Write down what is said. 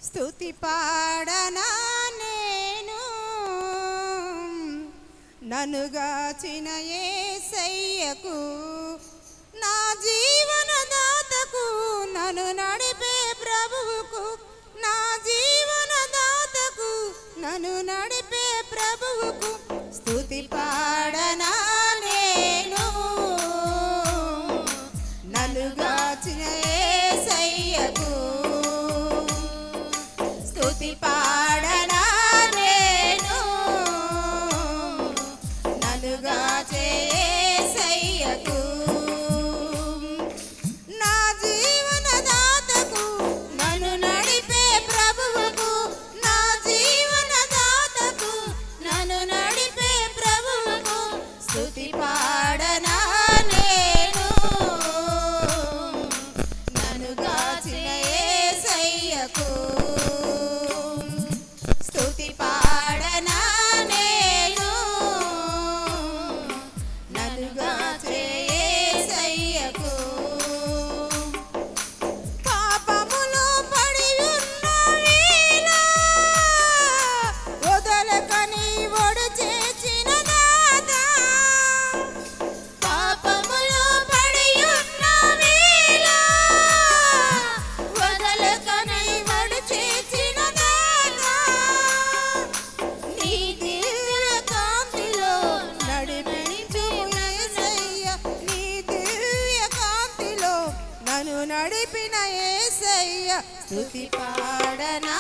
స్తుతి పాడనా నేను నన్నుగాచిన యేసయ్యకు, నా జీవనదాతకు, నన్ను నడిపే ప్రభువుకు, నా జీవనదాతకు, నన్ను నడిపే ప్రభువుకు స్తుతి పాడనా నేను నన్నుగాచిన యేసయ్యకు. స్తుతి పాడనా నేను నన్నుగాచే యేసయ్యకు, నా జీవనదాతకు, నన్ను నడిపే ప్రభువుకు, నా జీవనదాతకు, నన్ను నడిపే ప్రభువుకు స్తుతి పాడనా నేను నన్నుగాచిన యేసయ్యకు. స్తుతి పాడనా నేను నన్నుగాచే యేసయ్యకు. పాపములో పడి ఉన్న వేళ వదలకని ఒడి చేసిన నాదా, పాపములో పడి ఉన్న వేళ వదలకని ఒడి చేసిన నాదా, నీ దివ్య కాంతిలో నడిపించుము యేసయ్య, నీ దివ్య కాంతిలో నన్ను నడిపిన యేసయ్య. స్తుతి పాడనా